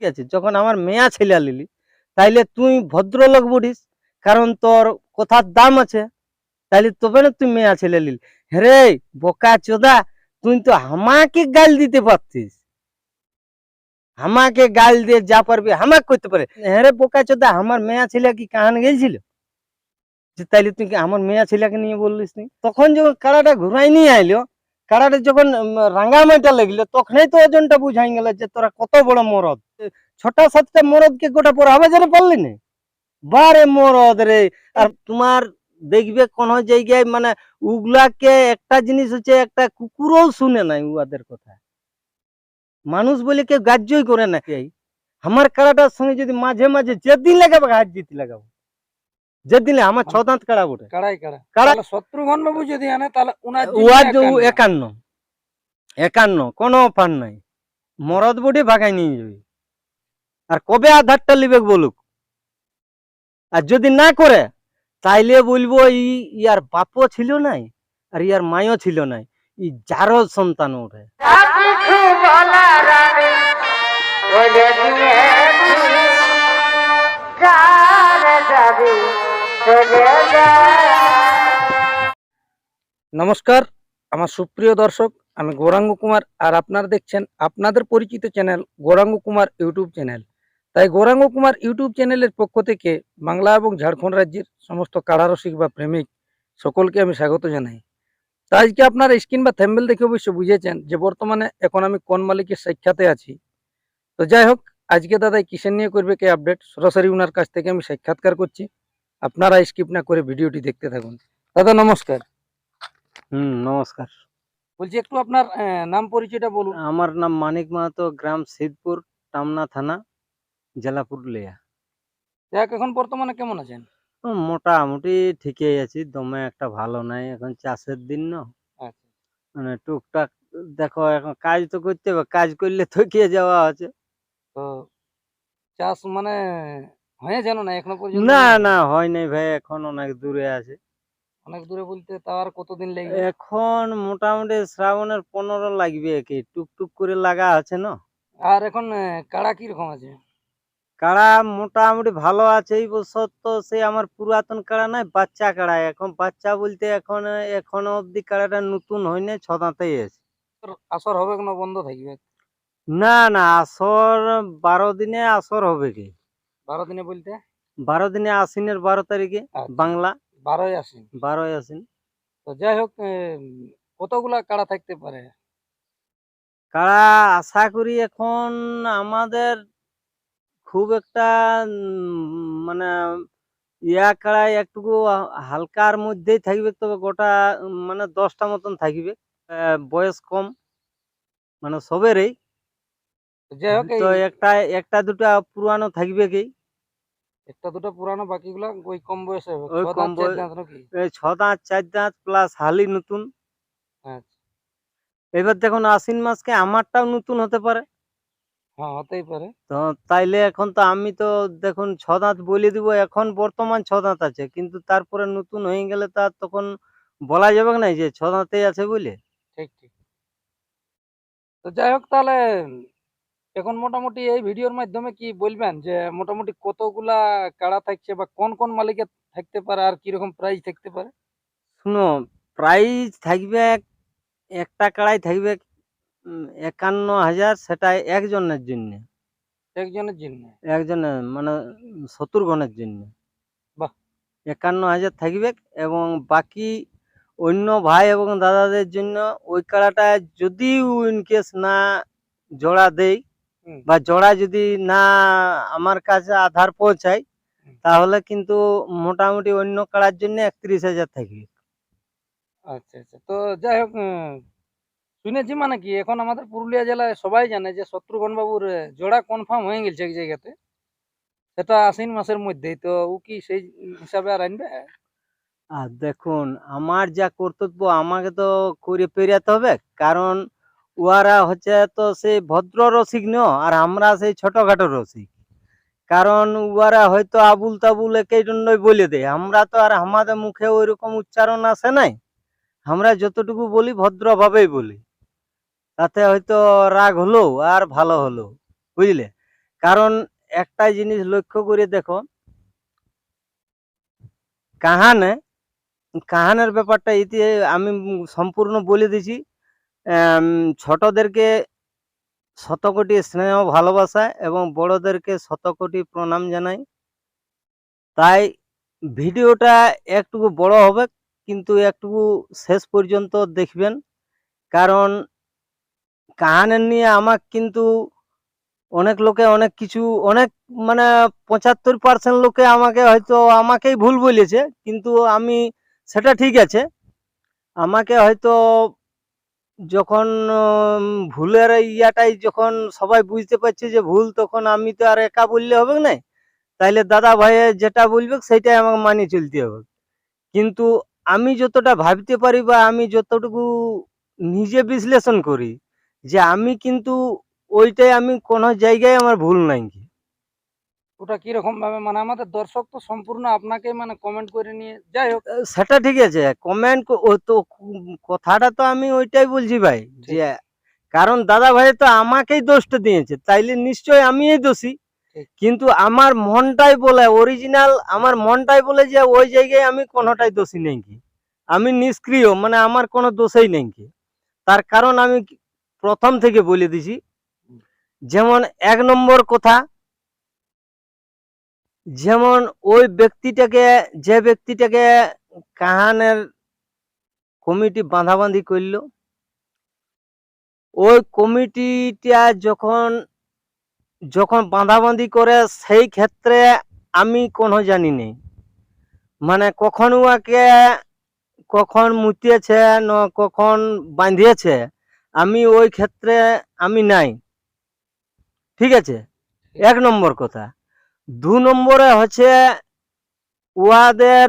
ঠিক আছে, যখন আমার মেয়া ছেলে লিলি তাইলে তুই ভদ্রলোক বুঝিস, কারণ তোর কথার দাম আছে, তাইলে তবে না তুই মেয়া ছেলে লিলি। হে বোকা চোদা, তুই তো আমাকে গাল দিতে পারতিস, আমাকে গাল দিয়ে যা পারবি আমাকে করতে পারে। হ্যাঁ বোকা চোদা, আমার মেয়া ছেলে কি কাহান গেছিল যে তাইলে তুই কি আমার মেয়া ছেলেকে নিয়ে বললিস নি? তখন যখন কাড়াটা ঘুরাই নিয়ে আইলো, কাড়াটা যখন রাঙ্গামাইটা লাগলো, তখনই তো ওজনটা বুঝাই গেল যে তোরা কত বড় মরদ। ছটা সাতটা মরদকে গোটা পর হবে যেন পারলি না, বারে মরদ রে। আর তোমার দেখবে কোন জায়গায় মানে উগুলাকে একটা জিনিস হচ্ছে, একটা কুকুরও শুনে নাই উহাদের কথা, মানুষ বলে কেউ গ্রাহ্যই করে না। আমার কাড়াটার সঙ্গে যদি মাঝে মাঝে যেদিন লাগাবো হাত জিতে লাগাবো, যেদিন আমার ছ দাঁত কাড়া বটে, কাড়াই কাড়া কাড়া তাহলে শত্রুঘ্ন বাবু যদি আনে তাহলে উনার উহার জিতবে 51। 51 51 কোনো অফার নাই, মরদ বটে ভাগাই নিয়ে যাবে। আর কবে আধারটা লিবে বলুক, আর যদি না করে তাইলে বলবো ইয়ার বাপও ছিল নাই আর ইয়ার মায়ও ছিল নাই, ই যারও সন্তান ওঠে। নমস্কার আমার সুপ্রিয় দর্শক, আমি গৌরাঙ্গ কুমার আর আপনারা দেখছেন আপনাদের পরিচিত channel Gauranga Kumar YouTube channel. তাই গৌরাঙ্গ কুমার ইউটিউব চ্যানেলের পক্ষ থেকে বাংলা এবং ঝাড়খণ্ড রাজ্যের সমস্ত কাড়ারসিক বা প্রেমিক সকলকে আমি স্বাগত জানাই। তা আজকে আপনারা স্ক্রিন বা থ্যাম্বনেল দেখে অবশ্য বুঝেছেন যে বর্তমানে এখন আমি কোন মালিকের সাক্ষাতে আছি। তো যাই হোক, আজকে দাদা কিসের নিয়ে করবে কে আপডেট, সরাসরি উনার কাছ থেকে আমি সাক্ষাৎকার করছি। আপনারা স্কিপ না করে ভিডিওটি দেখতে থাকুন। দাদা নমস্কার। নমস্কার। বলছি একটু আপনার নাম পরিচয়টা বলুন। আমার নাম মানিক মাহাতো, গ্রাম সিদ্ধপুর, টামনা থানা, জেলা পুরুলিয়া। যাক, এখন বর্তমানে কেমন আছেন? মোটামুটি ঠিকই আছি, দমে একটা ভালো নাই, এখন চাষের দিন না, আচ্ছা, মানে টুকটাক দেখো এখন কাজ তো করতে হবে, কাজ করলে থকিয়ে যাওয়া আছে। তো চাষ মানে হয়ে জানো না এখনো পর্যন্ত? না না হয় নাই ভাই, এখন অনেক দূরে আছে। অনেক দূরে বলতে তাও আর কতদিন লাগবে? এখন মোটামুটি শ্রাবণের 15 লাগবে, কি টুকটুক করে লাগা আছে না। আর এখন কাড়া কি রকম আছে? কাড়া মোটামুটি ভালো আছে। এই বছর তো সে আমার পুরাতন কাড়া নাই, বাচ্চা কাড়া। এখন বাচ্চা বলতে এখন এখনো অব্দি কাড়াটা নতুন হয় নাই, 6 দাঁতেই আছে। আসর হবে কোনো বন্ধ থাকবে? না না, আসর 12 দিনে আসর হবে কি। 12 দিনে বলতে? 12 দিনে আশ্বিনের 12 তারিখে, আচ্ছা, বাংলা 12ই আশ্বিন। 12ই আশ্বিন। তো যাই হোক, কতগুলা কাড়া থাকতে পারে? কাড়া আশা করি এখন আমাদের খুব একটা মানে ইয়া কাড়াই একটুকু হালকার মধ্যেই থাকবে, তবে গোটা মানে 10টা মতন থাকবে। বয়স কম মানে সবেরই। তো যাই হোক, তো এই একটা একটা দুটা পুরানো থাকবে কি, একটা দুটো পুরানো, বাকিগুলা ওই কম বয়সে হবে। ওই 6 কম দাঁত 4 বয়স, দাঁত নাকি? 6 দাঁত 4 দাঁত প্লাস হালি নতুন। আচ্ছা, এবার দেখুন আশ্বিন মাসকে আমারটাও নতুন হতে পারে। হ্যাঁ হতেই পারে। তো তাইলে এখন তো আমি তো দেখুন 6 দাঁত বলে দিব, এখন বর্তমান 6 দাঁত আছে, কিন্তু তারপরে নতুন হয়ে গেলে তার তখন বলা যাবে না যে 6 দাঁতেই আছে বলে। ঠিক ঠিক। তো যাই হোক, তাহলে এখন মোটামুটি এই ভিডিওর মাধ্যমে কি বলবেন যে মোটামুটি কতগুলা কাড়া থাকছে বা কোন কোন মালিকের থাকতে পারে আর কিরকম প্রাইস থাকতে পারে? শুনো, প্রাইস থাকবে, একটা কাড়াই থাকবে 51,000, সেটা একজনের জন্য, একজনের জন্য? একজনের মানে শত্রুঘ্নের জন্য বাহ। 51,000 থাকবে। এবং বাকি অন্য ভাই এবং দাদাদের জন্য ওই কাড়াটা যদি ইনকেস না জোড়া দেই হুম, বা জোড়া যদি না আমার কাছে আধার পৌঁছায়, হুম। তাহলে কিন্তু মোটামুটি অন্য কাড়ার জন্য 31,000 থাকবে। আচ্ছা আচ্ছা। তো যাই হোক, শুনেছি মানে কি এখন আমাদের পুরুলিয়া জেলায় সবাই জানে যে শত্রুঘ্ন বাবুর জোড়া কনফার্ম হয়ে গেছে এক জায়গাতে, সেটা আশ্বিন মাসের মধ্যেই। তো ও কি সেই হিসাবে আর আনবে? আর দেখুন, আমার যা কর্তব্য আমাকে তো করে পেরাতে হবে, কারণ উহারা হচ্ছে তো সেই ভদ্র রসিক ন, আর আমরা সেই ছোটখাটো রসিক। কারণ উহারা হয়তো আবুল তাবুল একই জন্যই বলে দেয়, আমরা তো আর আমাদের মুখে ওই রকম উচ্চারণ আসে নাই। আমরা যতটুকু বলি ভদ্রভাবেই বলি, তাতে হয়তো রাগ হলো আর ভালো হলো, বুঝলে। কারণ একটা জিনিস লক্ষ্য করে দেখো, কাহানের ব্যাপারটা আমি সম্পূর্ণ বলে দিছি। ছোটদেরকে শতকোটি স্নেহ ভালোবাসা এবং বড়দেরকে শতকোটি প্রণাম জানাই। তাই ভিডিওটা একটুকু বড় হবে, কিন্তু একটুকু শেষ পর্যন্ত দেখবেন। কারণ কাহানের নিয়ে আমাকে কিন্তু অনেক লোকে অনেক কিছু, অনেক মানে 75% লোকে আমাকেই ভুল বলেছে, কিন্তু আমি সেটা ঠিক আছে। আমাকে হয়তো যখন ভুলের ইয়াটাই যখন সবাই বুঝতে পারছে যে ভুল, তখন আমি তো আর একা বললে হবে না। তাইলে দাদা ভাইয়ে যেটা বলবে সেইটাই আমাকে মানিয়ে চলতে হবে। কিন্তু আমি যতটা ভাবতে পারি বা আমি যতটুকু নিজে বিশ্লেষণ করি, যে আমি কিন্তু ওইটাই, আমি কোনো জায়গায় আমার ভুল নাই। ওটা কিরকম ভাবে, মানে আমাদের দর্শক তো সম্পূর্ণ আপনাকে মানে কমেন্ট করে নিয়ে, যাই হোক সেটা ঠিক আছে, কমেন্ট ও তো কথাটা তো আমি ওইটাই বলছি ভাই, ঠিক। যে কারণ দাদা ভাই তো আমাকেই দোষটা দিয়েছে, তাইলে নিশ্চয় আমিই দোষী। ঠিক। কিন্তু আমার মনটাই বলে, অরিজিনাল আমার মনটাই বলে যে ওই জায়গায় আমি কোনোটাই দোষী নেই কি, আমি নিষ্ক্রিয়, মানে আমার কোনো দোষই নেই কি। তার কারণ আমি প্রথম থেকে বলে দিছি। যেমন 1 নম্বর কথা, যেমন ওই ব্যক্তিটাকে, যে ব্যক্তিটাকে কাহানের কমিটি বাঁধাবাঁধি করলো, ওই কমিটিটা যখন যখন বাঁধাবাঁধি করে, সেই ক্ষেত্রে আমি কোনো জানি নেই, মানে কখন উহাকে কখন মুতিয়েছে না কখন বাঁধিয়েছে, আমি ওই ক্ষেত্রে আমি নাই। ঠিক আছে, 1 নম্বর কথা। 2 নম্বরে হচ্ছে উহাদের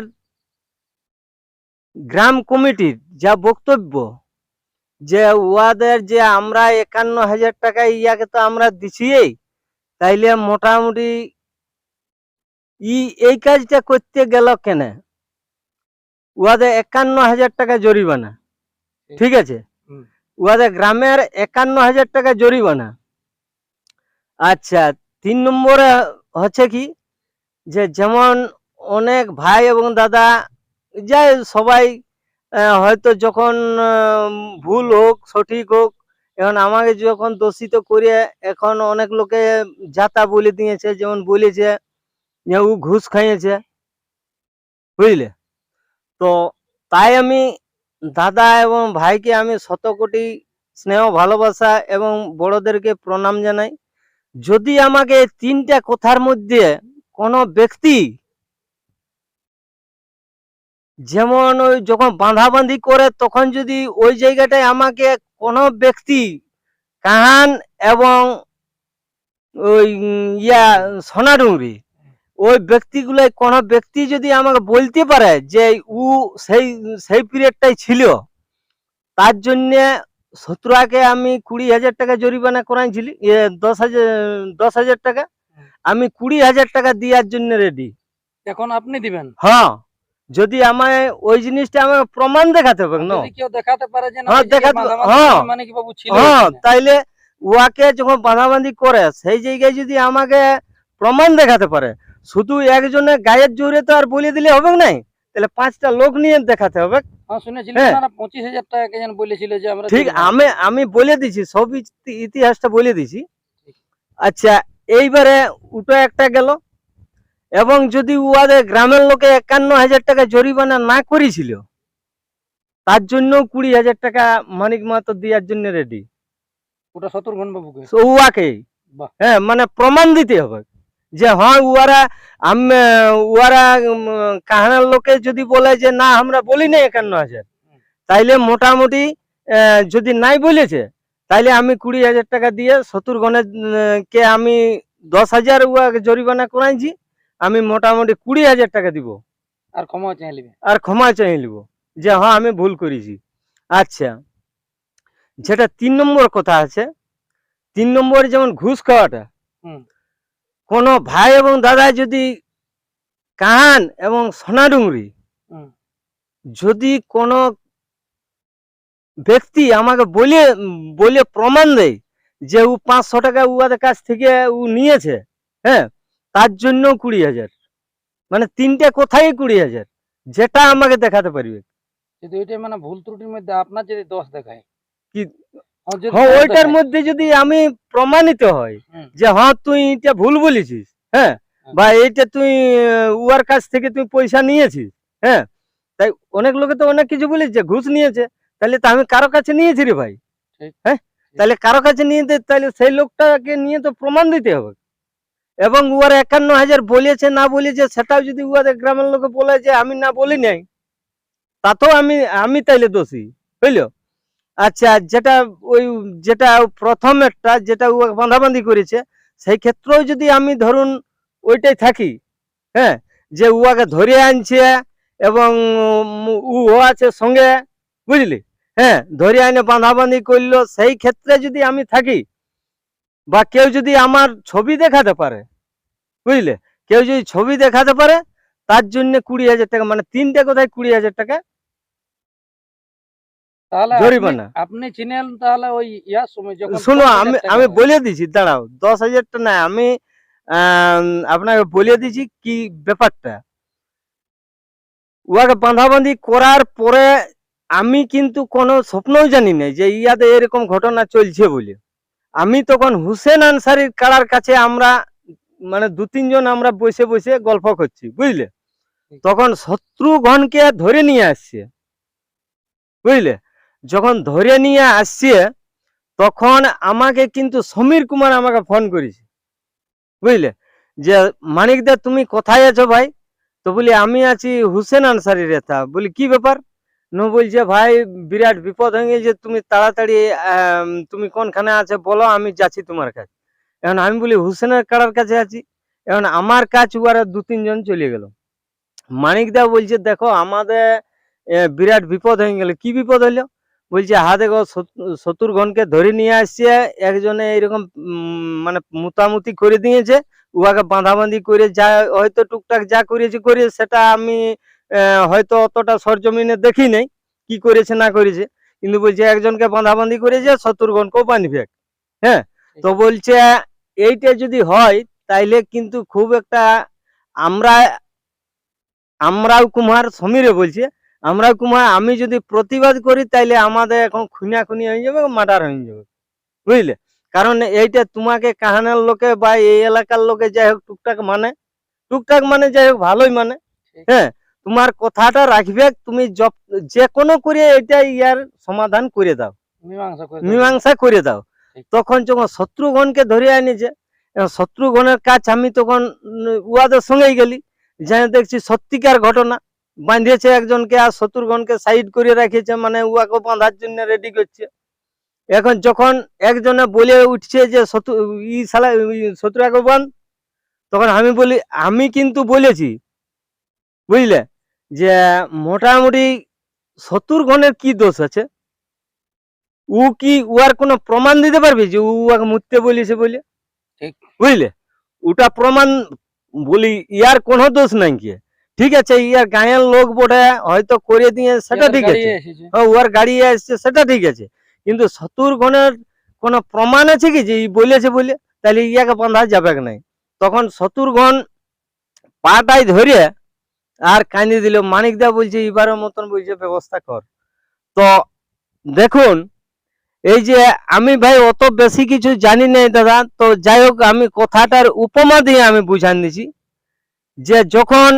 গ্রাম কমিটির যা বক্তব্য, যে উহাদের যে আমরা 51,000 টাকা ইয়াকে তো আমরা দিছি, তাইলে মোটামুটি এই কাজটা করতে গেল কেন, উহাদের 51,000 টাকা জরিমানা। ঠিক আছে, উহাদের গ্রামের 51,000 টাকা জরিমানা। আচ্ছা, 3 নম্বরে হচ্ছে কি, যে যেমন অনেক ভাই এবং দাদা যাই সবাই হয়তো যখন ভুল হোক সঠিক হোক, এখন আমাকে যখন দোষিত করে এখন অনেক লোকে যাতা বলে দিয়েছে, যেমন বলেছে যে ও ঘুষ খাইয়েছে, বুঝলে। তো তাই আমি দাদা এবং ভাইকে আমি শতকোটি স্নেহ ভালোবাসা এবং বড়দেরকে প্রণাম জানাই। যদি আমাকে 3টা কথার মধ্যে কোনো ব্যক্তি, যেমন ওই যখন বাঁধাবাঁধি করে তখন যদি ওই জায়গাটায় আমাকে কোনো ব্যক্তি, কাহান এবং ওই সোনাডুংরি, ওই ব্যক্তিগুলো কোনো ব্যক্তি যদি আমাকে বলতে পারে যে ও সেই সেই পিরিয়ডটাই ছিল, তার জন্য শত্রুয়াকে আমি 20,000 টাকা জরিমানা করাইছিলি, 10,000 টাকা, আমি 20,000 টাকা দেওয়ার জন্য রেডি। এখন আপনি দিবেন? হ্যাঁ, যদি আমায় ওই জিনিসটা আমাকে প্রমাণ দেখাতে হবে না, যদি কেউ দেখাতে পারে যে না হ্যাঁ ওই জায়গায় দেখাতে, বাঁধাবাঁধি হ্যাঁ মানে কি বাবু ছিল হ্যাঁ, ওখানে। তাইলে উহাকে যখন বাঁধাবাঁধি করে সেই জায়গায় যদি আমাকে প্রমাণ দেখাতে পারে, শুধু একজনের গায়ের জোরে তো আর বলে দিলে হবে নাই, তাহলে 5টা লোক নিয়ে দেখাতে হবে। হ্যাঁ, শুনেছিলাম হ্যাঁ। না 25,000 টাকা কে যেন বলেছিল যে আমরা ঠিক, দিব। আমি বলে দিছি, সব ইতিহাসটা বলে দিছি। আচ্ছা, এইবারে ওটা একটা গেল। এবং যদি উহাদের গ্রামের লোকে 51,000 টাকা জরিমানা না করেছিল, তার জন্য 20,000 টাকা মানিক মাহাতো দেওয়ার জন্য রেডি। ওটা শত্রুঘ্ন বাবুকে? উহাকে, বাহ। হ্যাঁ, মানে প্রমাণ দিতে হবে যে হ্যাঁ উহারা কাহানার লোকে যদি বলে যে না আমরা বলি না 51,000, তাইলে মোটামুটি যদি নাই বলেছে, তাইলে আমি 20,000 টাকা দিয়ে শত্রুঘ্নের কে আমি 10,000 উহাকে জরিমানা করাইছি, আমি মোটামুটি 20,000 টাকা দিব, আর ক্ষমা চাই নিবে, আর ক্ষমা চাই নিব যে হ্যাঁ আমি ভুল করেছি। আচ্ছা, যেটা 3 নম্বর কথা আছে, 3 নম্বরে যেমন ঘুষ খাওয়াটা, কোন ভাই এবং দাদা যদি কাহান এবং সোনাডুংরি যদি কোনো ব্যক্তি আমাকে বলে প্রমাণ দেয় যে ও 500 টাকা উয়াদের কাছ থেকে ও নিয়েছে, হ্যাঁ, তার জন্য 20,000, মানে তিনটে কোথায় 20,000, যেটা আমাকে দেখাতে পারবে। কিন্তু এটা মানে ভুল ত্রুটির মধ্যে আপনার যদি দোষ দেখায় কি আর যদি হ্যাঁ, দোষ ওইটার দেখায়, মধ্যে যদি আমি প্রমাণিত হয় হুম, যে হ্যাঁ তুই এটা ভুল বলেছিস, হ্যাঁ, হ্যাঁ। বা এইটা তুই উয়ার কাছ থেকে তুই পয়সা নিয়েছিস, হ্যাঁ, তাই অনেক লোকে তো অনেক কিছু বলেছে যে ঘুষ নিয়েছে, তাহলে তো আমি কারো কাছে নিয়েছি রে ভাই, ঠিক, হ্যাঁ, তাহলে কারো কাছে নিয়ে তাহলে সেই লোকটাকে নিয়ে তো প্রমাণ দিতে হবে। এবং উয়ার 51,000 বলেছে না বলেছে সেটাও যদি উয়াদের গ্রামের লোকে বলে যে আমি না বলি নাই, তাতেও আমি আমি তাইলে দোষী, বুঝলো। আচ্ছা, যেটা প্রথম একটা যেটা ও বাঁধাবাঁধি করেছে, সেই ক্ষেত্রেও যদি আমি ধরুন ওইটাই থাকি, হ্যাঁ, যে উয়াকে ধরে আনছে এবং ও আছে সঙ্গে, বুঝলি, হ্যাঁ, ধরে আনে বাঁধাবাঁধি করলো, সেই ক্ষেত্রে যদি আমি থাকি বা কেউ যদি আমার ছবি দেখাতে পারে, বুঝলে, কেউ যদি ছবি দেখাতে পারে, তার জন্য 20,000 টাকা, মানে তিনটে কোথায় 20,000 টাকা তাহলে জরিমানা। আপনি চিনেন তাহলে ওই ইয়ার সময় যখন শুনো, 50,000 আমি টাকা আমি হয়। বলে দিছি, দাঁড়াও, 10,000টা না, আমি আপনাকে বলে দিছি কি ব্যাপারটা। উহাকে বাঁধাবাঁধি করার পরে আমি কিন্তু কোনো স্বপ্নও জানি না যে ইয়াতে এরকম ঘটনা চলছে বলে। আমি তখন হুসেন আনসারির কাড়ার কাছে আমরা মানে 2-3 জন আমরা বসে বসে গল্প করছি, বুঝলে, তখন শত্রুঘ্নকে ধরে নিয়ে আসছে, বুঝলে, যখন ধরে নিয়ে আসছে তখন আমাকে কিন্তু সমীর কুমার আমাকে ফোন করেছে, বুঝলে, যে মানিকদা তুমি কোথায় আছো ভাই? তো বলি আমি আছি হুসেন আনসারি রেথা। বলি কি ব্যাপার? নো বলছে ভাই বিরাট বিপদ হয়ে গেছে, তুমি তাড়াতাড়ি তুমি কোনখানে আছে বলো, আমি যাচ্ছি তোমার কাছে। এখন আমি বলি হুসেনের কাড়ার কাছে আছি। এখন আমার কাজ ওরা 2-3 জন চলে গেল। মানিকদা বলছে দেখো আমাদের বিরাট বিপদ হয়ে গেল। কি বিপদ হইলো? বলছে হা দেখো শত্রুঘ্নকে ধরে নিয়ে আসছে, একজনে এরকম মানে মুতামুতি করে দিয়েছে, উহাকে বাঁধাবাঁধি করে যা হয়তো টুকটাক যা করেছে করে, সেটা আমি হয়তো অতটা সরজমিনে দেখি নাই কি করেছে না করেছে, কিন্তু বলছে একজনকে বাঁধাবাঁধি করেছে, শত্রুঘ্নকেও বাঁধবে, হ্যাঁ। তো বলছে এইটা যদি হয় তাইলে কিন্তু খুব একটা, আমরা আমরাও কুমার, সমীরে বলছে আমরাও কুমার, আমি যদি প্রতিবাদ করি তাইলে আমাদের এখন খুনাখুনি হয়ে যাবে, মার্ডার হয়ে যাবে, বুঝলে। কারণ এইটা তোমাকে কাহানের লোকে বা এই এলাকার লোকে যাই হোক টুকটাক মানে যাই হোক ভালোই মানে, হ্যাঁ, তোমার কথাটা রাখবে, তুমি যে কোনো করে এটা ইয়ার সমাধান করে দাও, মীমাংসা করে দাও। তখন যখন শত্রুঘ্নকে ধরে আনিছে, শত্রুঘ্নের কাজ আমি তখন উহাদের সঙ্গেই গেলি, যাই দেখছি সত্যিকার ঘটনা, বাঁধেছে একজনকে আর শত্রুঘ্নকে সাইড করে রেখেছে, মানে উহাকে বাঁধার জন্য রেডি করছে। এখন যখন একজনে বলে উঠছে যে শত্রুকে বাঁধ, তখন আমি বলি আমি কিন্তু বলেছি, বুঝলে, যে মোটামুটি শত্রুঘ্নের কি দোষ আছে? ও কি উহার কোনো প্রমাণ দিতে পারবি যে উহাকে মুততে বলেছে বলে? ঠিক। বুঝলে, ওটা প্রমাণ বলি ইয়ার কোনো দোষ নাই কি, ঠিক আছে, ইয়ার গায়ের লোক বটে হয়তো করে দিয়ে সেটা ঠিক আছে, উহার গাড়ি আসছে সেটা ঠিক আছে, কিন্তু শত্রুঘ্নের কোনো প্রমাণ আছে কি যে বলেছে বলে? তাহলে ইয়াকে বাঁধা যাবে নাই। তখন শত্রুঘ্ন পাটাই ধরে আর কাঁদি দিল। মানিকদা বলছে এবারের মতন বলছে ব্যবস্থা কর। তো দেখুন, এই যে আমি ভাই অত বেশি কিছু জানি নাই দাদা, তো যাই হোক আমি কথাটার উপমা দিয়ে আমি বুঝান দিছি যে যখন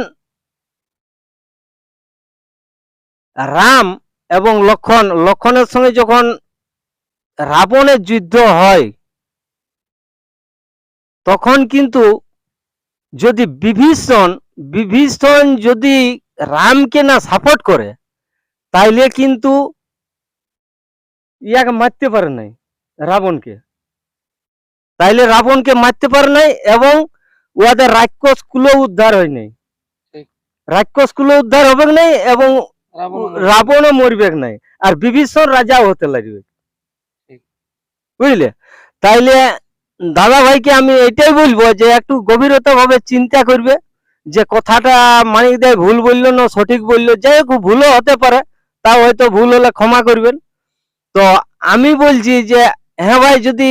রাম এবং লক্ষণের সঙ্গে যখন রাবণের যুদ্ধ হয়, তখন কিন্তু যদি বিভীষণ যদি রামকে না সাপোর্ট করে, তাইলে কিন্তু ইয়াকে মারতে পারে নাই, রাবণকে, তাইলে রাবণকে মারতে পারে নাই, এবং উহাদের রাক্ষস কুলো উদ্ধার হয় নাই, রাক্ষস কুলো উদ্ধার হবে নাই, এবং রাবণও মরবে নাই, আর বিভীষণ রাজাও হতে লাগবে, বুঝলে। তাইলে দাদা ভাইকে আমি এটাই বলবো যে একটু গভীরতা ভাবে চিন্তা করবে, যে কথাটা মানিক দেয় ভুল বললো না সঠিক বললো, যাই হোক ভুলও হতে পারে, তাও হয়তো ভুল হলে ক্ষমা করবেন। তো আমি বলছি যে হ্যাঁ ভাই, যদি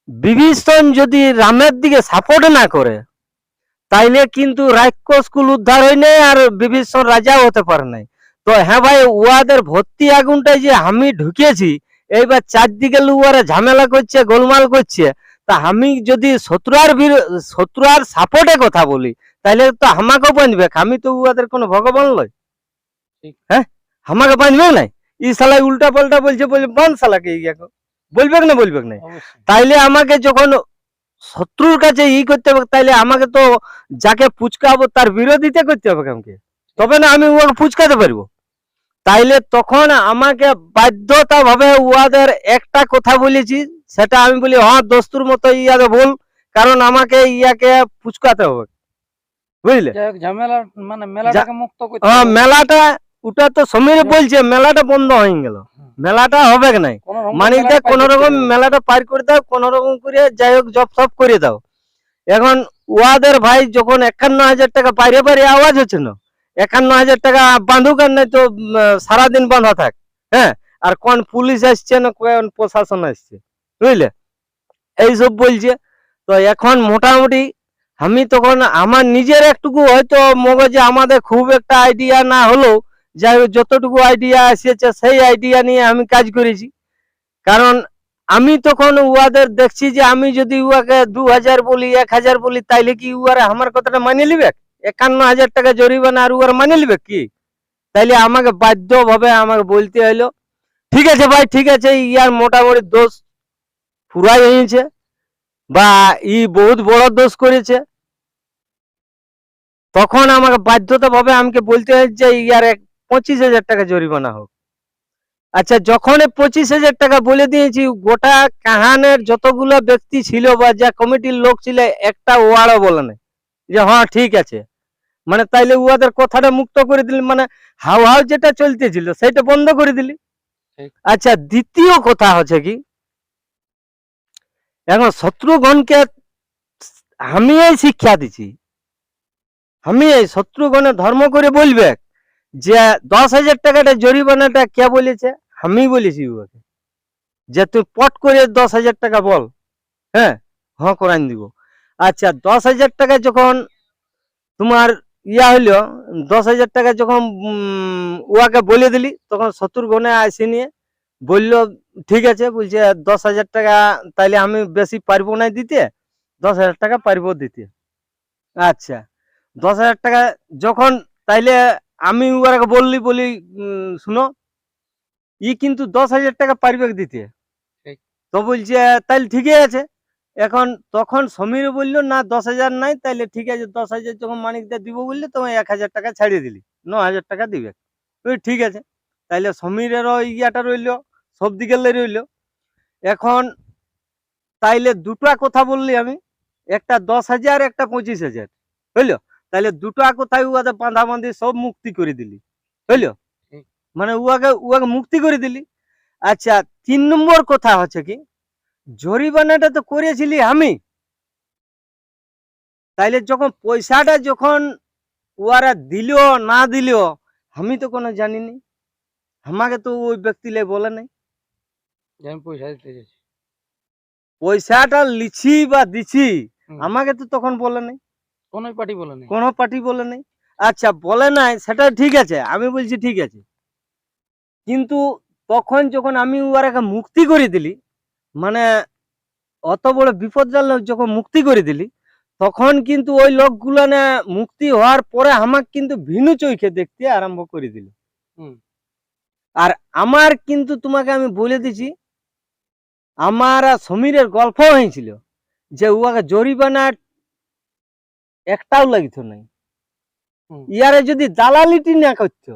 বিভীষণ যদি রামের দিকে সাপোর্ট না করে তাইলে কিন্তু রাক্ষস কুল উদ্ধার হয় নাই আর বিভীষণ রাজাও হতে পারে নাই। তো হ্যাঁ ভাই, উহাদের ভর্তি আগুনটাই যে আমি ঢুকিয়েছি, এইবার চারদিকে উহারা ঝামেলা করছে, গোলমাল করছে, তা আমি যদি শত্রুর সাপোর্টে কথা বলি তাইলে তো আমাকেও বাঁধবে। আমি তো উহাদের কোনো ভগবান লয়। ঠিক। হ্যাঁ, আমাকে বাঁধবে নাই। ই শালাই উল্টা পাল্টা বলছে, বলছে বান শালাকে বলবে না, বলবে না। অবশ্যই। তাইলে আমাকে যখন শত্রুর কাছে করতে হবে, তাইলে আমাকে তো যাকে পুচকাবো তার বিরোধিতা করতে হবে আমাকে, তবে না আমি ওকে পুচকাতে পারবো। তাইলে তখন আমাকে বাধ্যতা ভাবে উহাদের একটা কথা বলেছি, সেটা আমি বলি হ্যাঁ দোস্তুর মতো ইয়াকে বল, কারণ আমাকে ইয়াকে পুচকাতে হবে, বুঝলে। যাই হোক, ঝামেলা মানে মেলাটাকে মুক্ত করতে হ্যাঁ, হবে। মেলাটা ওটা তো সমীর বলছে মেলাটা বন্ধ হয়ে গেল, মেলাটা হবে নাই। কোনো রকম মানিক মেলাটা দা পার কোন করতে রকম হবে। মেলাটা পার করে দাও, কোন রকম করে যাই হোক জব সব করে দাও। এখন ওয়াদের ভাই যখন 51,000 টাকা বাইরে বাইরে আওয়াজ হচ্ছে না, 51,000 টাকা বাঁধুক আর নাই তো সারাদিন বাঁধা থাক। হ্যাঁ, আর কোন পুলিশ আসছে না কোন প্রশাসন আসছে, বুঝলে, এইসব বলছে। তো এখন মোটামুটি আমি তখন আমার নিজের একটুকু হয়তো মগজে আমাদের খুব একটা আইডিয়া না হলেও যাই হোক যতটুকু আইডিয়া এসেছে সেই আইডিয়া নিয়ে আমি কাজ করেছি। কারণ আমি তখন উহাদের দেখছি যে আমি যদি উহাকে 2,000 বলি, 1,000 বলি, তাইলে কি উহারা আমার কথাটা মানে নিবে? 51,000 টাকা জরিমানা আর উহারা মানে নিবে কি? তাইলে আমাকে বাধ্য ভাবে আমাকে বলতে হইলো ঠিক আছে ভাই, ঠিক আছে, ইয়ার মোটামুটি দোষ পুরাই হয়েছে বা বহুত বড় দোষ করেছে। তখন আমাকে বাধ্যতা ভাবে আমাকে বলতে হয় যে ইয়ার 25,000 টাকা জরিমানা হোক। আচ্ছা, যখন 25,000 টাকা বলে দিয়েছি, গোটা কাহানের যতগুলো ব্যক্তি ছিল বা যা কমিটির লোক ছিল, একটা ওয়ার্ডও বলে নাই যে হ্যাঁ ঠিক আছে। মানে তাইলে উহাদের কথাটা মুক্ত করে দিলি, মানে হাও হাও যেটা চলতেছিল সেটা বন্ধ করে দিলি। ঠিক। আচ্ছা, দ্বিতীয় কথা হচ্ছে কি, এখন শত্রুগণকে আমি এই শিক্ষা দিছি, আমি এই শত্রুগণের ধর্ম করে বলবে যে 10,000 টাকাটা জরিমানাটা কে বলেছে? আমি বলেছি উহাকে যে তুই পট করে 10,000 টাকা বল, হ্যাঁ হ্যাঁ করান দিব। আচ্ছা, 10,000 টাকা যখন তোমার ইয়া হইলো, 10,000 টাকা যখন উহাকে বলে দিলি, তখন শত্রুগণে আসে নিয়ে বললো ঠিক আছে, বলছে 10,000 টাকা তাইলে আমি বেশি পারবো না দিতে, 10,000 টাকা পারবো দিতে। আচ্ছা, 10,000 টাকা যখন, তাইলে আমি ওরাকে বলি শুনো, কিন্তু 10,000 টাকা পারবে দিতে। ঠিক। তো বলছে তাইলে ঠিকই আছে। এখন তখন সমীর বললো না 10,000 নাই, তাইলে ঠিক আছে 10,000 যখন মানিকদা দিব বললে তোমায় 1,000 টাকা ছাড়িয়ে দিলি, 9,000 টাকা দিবে। ঠিক আছে, তাইলে সমীরেরও ইয়াটা রইলো, সব দিকে রইলো। এখন তাইলে দুটা কথা বললি আমি, একটা 10,000, একটা 25,000, হইলো। তাইলে দুটা কোথায় উহাদের বাঁধাবাঁধি সব মুক্তি করে দিলি, হইলো, ঠিক। মানে উহাকে মুক্তি করে দিলি। আচ্ছা, 3 নম্বর কথা হচ্ছে কি, জরিমানাটা তো করেছিলি আমি, তাইলে যখন পয়সাটা যখন উহারা দিল না দিল আমি তো কোনো জানিনি, আমাকে তো ওই ব্যক্তি লাই বলে নাই। যে আমি পয়সা দিতে চাইছি। পয়সাটা লিছি বা দিছি হুম। আমাকে তো তখন বলে নাই, কোন পার্টি বলে নাই। কোনো পার্টি বলে নাই। আচ্ছা, বলে নাই সেটা ঠিক আছে, আমি বলছি ঠিক আছে, কিন্তু তখন যখন আমি উহারাকে মুক্তি করে দিলি, মানে অত বড় বিপদ জানলে যখন মুক্তি করে দিলি, তখন কিন্তু ওই লোকগুলো না মুক্তি হওয়ার পরে আমাকে কিন্তু ভিন্ন চোখে দেখতে আরম্ভ করে দিল। হুম। আর আমার কিন্তু তোমাকে আমি বলে দিছি, আমার আর সমীরের গল্প হয়েছিল যে উহাকে জরিমানা একটাও লাগিত নাই। হুম। ইয়ারে যদি দালালিটি না করতো,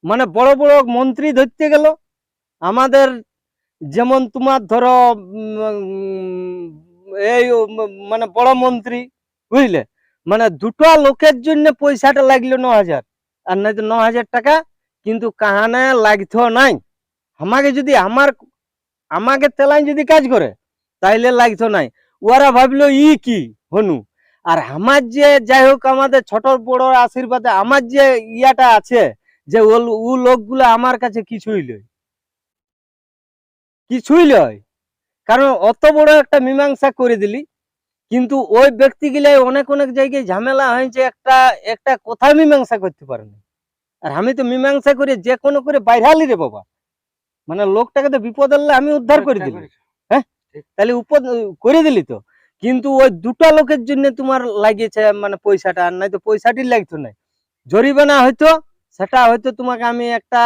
মানে বড় বড় মন্ত্রী ধরতে গেল, আমাদের যেমন তোমার ধরো এই মানে বড় মন্ত্রী, বুঝলে, মানে দুটো লোকের জন্য পয়সাটা লাগলো 9,000, আর নাই তো 9,000 টাকা কিন্তু কাহানে লাগতো নাই। আমাকে যদি আমাকে তেলাইন যদি কাজ করে তাইলে লাগতো নাই। ওরা ভাবলো কি হনু, আর আমার যে যাই হোক আমাদের ছোট বড় আশীর্বাদে আমার যে ইয়াটা আছে, যে ও লোকগুলো আমার কাছে কিছুই লয়, কিছুই লয়। কারণ অত বড় একটা মীমাংসা করে দিলি, কিন্তু ওই ব্যক্তিগুলাই অনেক অনেক জায়গায় ঝামেলা হয়েছে, একটা একটা কথা মীমাংসা করতে পারেনি। আর আমি তো মীমাংসা করে যে কোনো করে বাইরালি রে বাবা, মানে লোকটাকে তো বিপদ আনলে আমি উদ্ধার করে দিলি। হ্যাঁ, তাহলে উপর করে দিলি তো, কিন্তু ওই দুটা লোকের জন্য তোমার লাগিয়েছে মানে পয়সাটা, আর নাই তো পয়সাটি লাগতো না। জরিমানা হয়তো সেটা হয়তো তোমাকে আমি একটা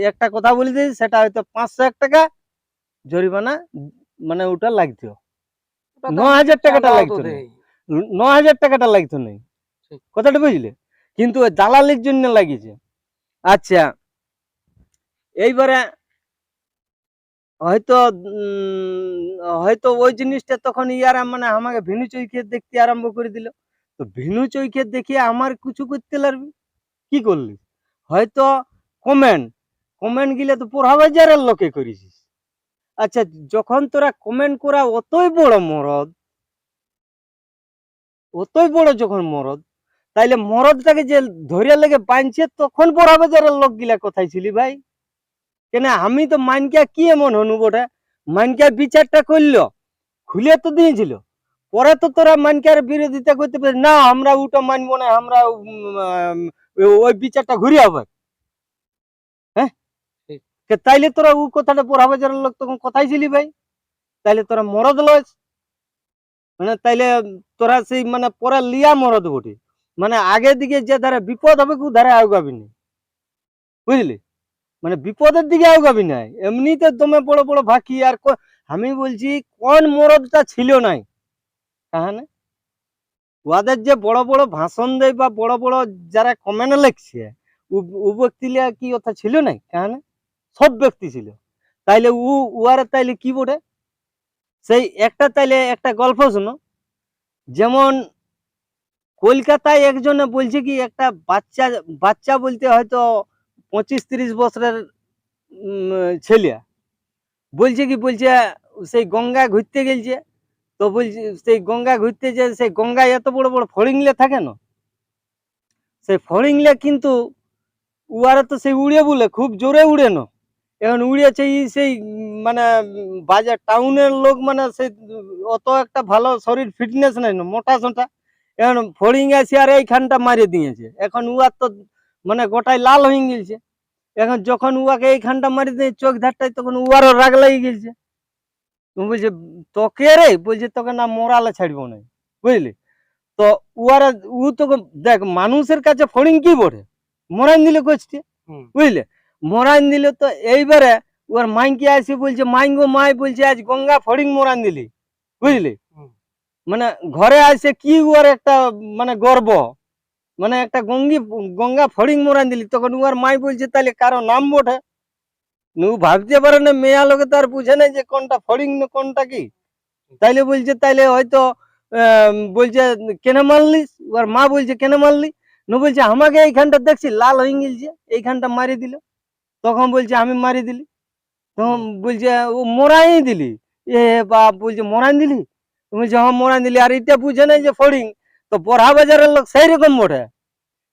একটা কথা বলে দিই, সেটা হয়তো 501 টাকা জরিমানা, মানে ওটা লাগতো। 9,000 টাকাটা লাগতো না, 9,000 টাকাটা লাগতো না, কথাটা বুঝলে? কিন্তু ওই দালালির জন্য লাগিয়েছে। আচ্ছা, এইবারে হয়তো হয়তো ওই জিনিসটা তখন ইয়ারা মানে আমাকে ভিনু চৈখে দেখতে আরম্ভ করে দিল। তো ভিনু চৈখে দেখিয়ে আমার কিছু করতে লাগবে, কি করলি? হয়তো কমেন্ট কমেন্ট গিলে তো পোড়া বাজারের লোকে করেছিস। আচ্ছা, যখন তোরা কমেন্ট করা অতই বড় মরদ, অতই বড় যখন মরদ, তাইলে মরদটাকে যে ধরে লেগে বাঁধছে, তখন পোড়া বাজারের লোক গিলা কোথায় ছিলি ভাই? কেন আমি তো মানকিয়া কি এমন অনুভবটা, মানকিয়া বিচারটা করলো, খুলে তো দিয়েছিল, পরে তো তোরা মানকিয়ার বিরোধিতা করতে পারিস না, আমরা ওটা মানবো না, আমরা ওই বিচারটা ঘুরে হবে। হ্যাঁ, তাইলে তোরা ও কথাটা পোড়া বাজারের লোক তখন কোথায় ছিলি ভাই? তাইলে তোরা মরদ লস, মানে তাইলে তোরা সেই মানে পরে লিয়া মরদ বটে, মানে আগে দিকে যে ধারে বিপদ হবে ও ধারে আগাবি না, বুঝলি? মানে বিপদের দিকে আগাবি নাই, এমনিতে দমে বড় বড় ভাকি। আর আমি বলছি কোন মরদটা ছিল নাই কাহানে, ওদের যে বড় বড় ভাষণ দেয় বা বড় বড় যারা কমেন্ট লিখছে, ও ব্যক্তিরা কি ওটা ছিল নাই কাহানে? সব ব্যক্তি ছিল। তাইলে উয়ারে তাইলে কি বটে, সেই একটা তাইলে একটা গল্প শুনো। যেমন কলকাতায় একজনে বলছে কি, একটা বাচ্চা বাচ্চা বলতে হয়তো 25-30 বছরের ছেলে, বলছে কি, বলছে সেই গঙ্গা ঘুরতে গেলছে, তো বলছে সেই গঙ্গা ঘুরতে যে সেই গঙ্গায় এত বড় বড় ফড়িংলে থাকে না, সেই ফড়িংলে কিন্তু উয়ারা তো সেই উড়ে বলে খুব জোরে উড়ে না, এখন উড়েছে সেই মানে বাজার টাউনের লোক, মানে সেই অত একটা ভালো শরীর ফিটনেস নাই না, মোটা সোটা, এখন ফড়িং আছে আর এইখানটা মারি দিয়েছে, এখন উয়ার তো মানে গোটাই লাল হয়ে গেছে। এখন যখন উয়াকে এইখানটা মারি দিয়ে চোখ ধারটাই, তখন উয়ারও রাগ লাগিয়ে গেছে। তুমি বলছে তোকে রে, বলছে তোকে না মোরালে ছাড়বো না, বুঝলি? তো উয়ারা ও তো দেখ, মানুষের কাছে ফড়িং কি বটে, মরাইন দিলে কচতে, বুঝলে? মরাইন দিলে তো এইবারে ওর মাইকে আসে বলছে, মাইগো মাই, বলছে আজ গঙ্গা ফড়িং মরান দিলি, বুঝলি? মানে ঘরে আসে কি ওর একটা মানে গর্ব, মানে একটা গঙ্গা ফড়িং মরান দিলি, তখন ওর মাই বলছে তাহলে কারো নাম বটে, নু ভাবতে পারে না, মেয়া লোকে তার বুঝে নাই যে কোনটা ফড়িং না কোনটা কি। তাইলে বলছে তাইলে হয়তো বলছে কেন মারলিস, ওর মা বলছে কেন মারলি, নু বলছে আমাকে এইখানটা দেখছি লাল হয়ে গেছে, এইখানটা মারি দিল, তখন বলছে আমি মারি দিলি, তখন বলছে ও মোরাই দিলি, এ বাপ, বলছে মোরাই দিলি, তুমি বলছে হ্যাঁ মোরাই দিলি, আর এটা বুঝে নাই যে ফড়িং, তো পড়া বাজারের লোক সেই রকম বটে,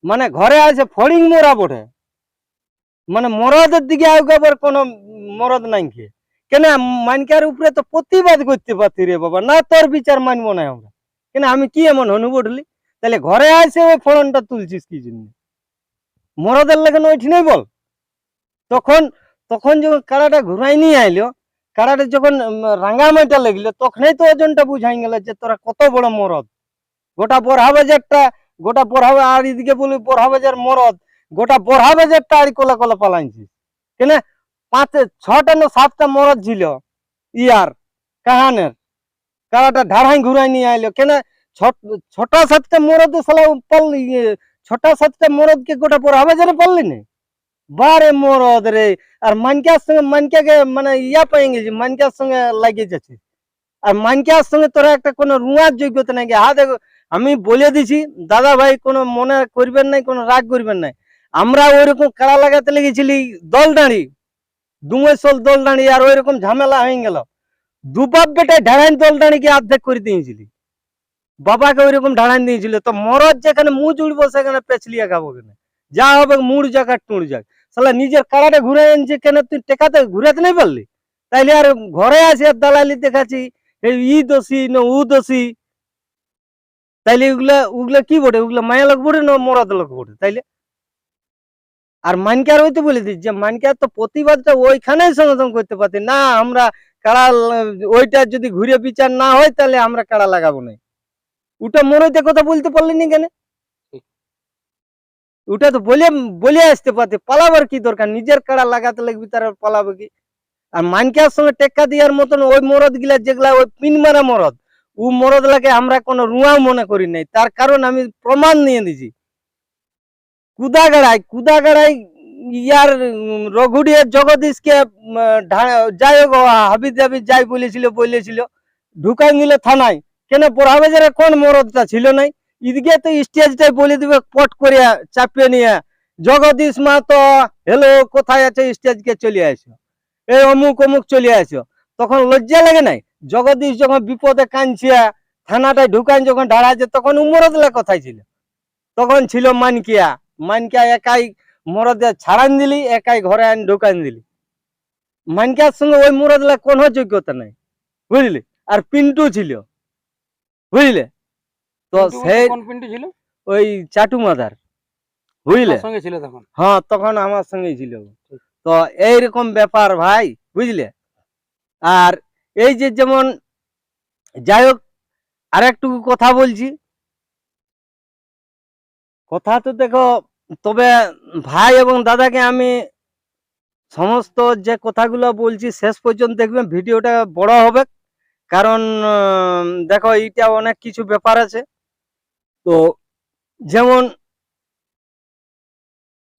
মানে ঘরে আছে ফড়িং মোরা বটে, মানে মরদের দিকে আবার কোনো মরদ নাই খেয়ে, কেন মানকার উপরে তো প্রতিবাদ করতে পারতি রে বাবা, না তোর বিচার মানবো না আমরা, কেন আমি কি এমন হনু বটলি? তাহলে ঘরে আসে ওই ফড়নটা তুলছিস কি জন্য, মরদের লেখেন ওইটি নেই বল? তখন তখন যখন কাড়াটা ঘুরাই নিয়ে আইলো, কাড়াটা যখন রাঙ্গামাইটা লাগলো, তখনই তো ওজনটা বুঝাই গেল যে তোরা কত বড় মরদ। গোটা বড়হা বাজারটা, গোটা বড়হা, আর এদিকে বলি বড়হা বাজার মরদ, গোটা বড়হা বাজারটা আর কলা কলা পালাইছিস কেন? 5-6টা না 7টা মরদ ছিল ইয়ার কাহানের, কাড়াটা ঢাড়াই ঘুরাই নিয়ে আইলো কেন? 6টা-7টা মরদ সালা পাললি, 6টা-7টা মরদকে গোটা বড়হা বাজারে পারলি না, বারে মরদ রে। আর মানকার সঙ্গে মানকাকে মানে ইয়া পেয়ে গেছি, মানকার সঙ্গে লাগিয়ে যাচ্ছে, আর মানকার সঙ্গে তোরা একটা কোনো রুয়ার যোগ্যতা নাকি। হ্যাঁ দেখো, আমি বলে দিছি দাদা ভাই, কোনো মনে করবেন নাই, কোনো রাগ করবেন নাই, আমরা ওইরকম কাড়া লাগাতে লেগেছিলি দল দাঁড়ি, দুমৈশল দল দাঁড়ি, আর ওইরকম ঝামেলা হয়ে গেল, দুবাব বেটায় ঢাড়াইন দল দাঁড়িকে অর্ধেক করে দিয়েছিলি, বাবাকে ওইরকম ঢাড়াইন দিয়েছিল। তো মরদ যেখানে মুখ জুড়বো সেখানে পেছলিয়া খাবো কেন, যা হবে মুড় যাক আর টুড় যাক, সালা নিজের কাড়াটা ঘুরে আনছে কেন, তুই টেকাতে ঘুরাতে নাই পারলি? তাইলে আর ঘরে আসে আর দালালি দেখাচ্ছি এই ই দোষী না উ দোষী, তাইলে ওগুলা ওগুলা কি বটে? ওগুলা মায়া লোক বটে না মরদ লোক বটে? তাইলে আর মানকার হইতে বলে দিচ্ছি যে মানকার তো প্রতিবাদটা ওইখানেই সমাধান করতে পারতি না। আমরা কাড়া ওইটা যদি ঘুরে বিচার না হয় তাহলে আমরা কাড়া লাগাবো না, ওটা মরইতে কথা বলতে পারলি না কেন? ওটা তো বলে বলে আসতে পারতে, পালাবার কি দরকার? নিজের কাড়া লাগাতে লাগবি, তার পালাবে কি? আর মানকার সঙ্গে টেক্কা দেওয়ার মতন ওই মরদ গিলা যেগুলা ওই পিন মারা মরদ, ও মরদ লাগে আমরা কোনো রুয়াও মনে করি নাই। তার কারণ আমি প্রমাণ নিয়ে দিছি। কুদাগাড়াই ইয়ার রঘুডিয়া জগদীশকে যাই হোক হাবি দাবি যাই বলেছিল ঢুকাই নিল থানায়। কেন বড়াবাজারে কোন মরদটা ছিল নাই? ইদিকে তো স্টেজটাই বলে দিবে পট করিয়া চাপিয়ে নিয়ে, জগদীশ মা তো হেলো কোথায় আছে, স্টেজকে চলে আসো, এই অমুক অমুক চলে আসো। তখন লজ্জা লাগে নাই? জগদীশ যখন বিপদে কাঁদছে থানাটায় ঢুকান যখন দাঁড়াচ্ছে তখন উমরদলা কোথায় ছিল? তখন ছিল মানকিয়া। মানকিয়া একাই মরদে ছাড়ান দিলি, একাই ঘরে আন ঢুকান দিলি। মানকিয়ার সঙ্গে ওই মরদলা কোনো যোগ্যতা নাই, বুঝলি? আর পিন্টু ছিল, বুঝলে? তো পিন্টু বলতে সেই কোন পিন্টু ছিল? ওই চাটু মাদার, বুঝলে? তার সঙ্গে ছিল তখন? হ্যাঁ, তখন আমার সঙ্গেই ছিল। তো এইরকম ব্যাপার ভাই, বুঝলে? আর এই যে যেমন যাই হোক, আর একটু কথা বলছি। কথা তো দেখো, তবে ভাই এবং দাদাকে আমি সমস্ত যে কথাগুলো বলছি শেষ পর্যন্ত দেখবেন, ভিডিওটা বড় হবে। কারণ দেখো এইটা অনেক কিছু ব্যাপার আছে। তো যেমন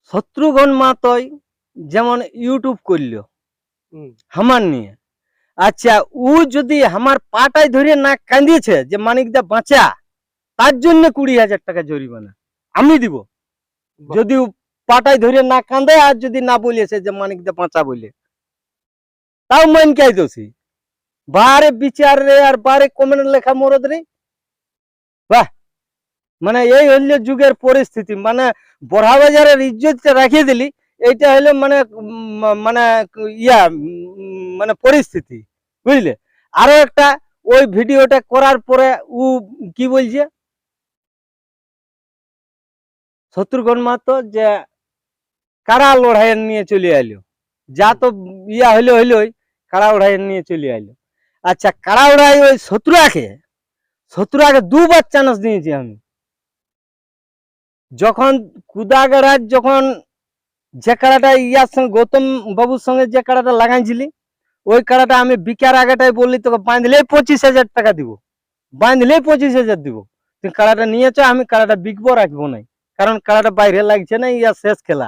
শত্রুঘ্ন মাতই যেমন ইউটিউব করলো আমার নিয়ে, আচ্ছা ও যদি আমার পাটাই ধরে না কাঁদিয়েছে যে মানিকদা বাঁচা, তার জন্য 20,000 টাকা জরিমানা আমি দিব। যদি ও পাটাই ধরে না কাঁদে আর যদি না বলেছে যে মানিকদা বাঁচা বলে, তাও মানকাই দোষী। বারে বিচার রে আর বারে কমেন্ট লেখা মরদ রে, বাহ! মানে এই হইল যুগের পরিস্থিতি। মানে বড়াবাজারের ইজ্জতটা রাখিয়ে দিলি, এইটা হলো মানে মানে ইয়া মানে পরিস্থিতি, বুঝলে? আরো একটা, ওই ভিডিওটা করার পরে ও কি বলছে শত্রুঘ্ন মাহাতো, যে কারা লড়াই নিয়ে চলে এলো, যা তো ইয়া হইলোই, কারা লড়াই নিয়ে চলে এলো। আচ্ছা কারা লড়াই ওই শত্রুয়াকে দুবার চান্স দিয়েছি আমি। যখন কুদাগাড়ার যখন যে কাড়াটা ইয়ার সঙ্গে গৌতম বাবুর সঙ্গে যে কাড়াটা লাগাইছিলি, ওই কাড়াটা আমি বিকার আগেটাই বললি তোকে বাঁধলেই 25,000 টাকা দিব, বাঁধলেই 25,000 দিব। তুই কাড়াটা নিয়েছ, আমি কাড়াটা বিকবো রাখবো নাই, কারণ কাড়াটা বাইরে লাগছে না, ইয়া শেষ খেলা।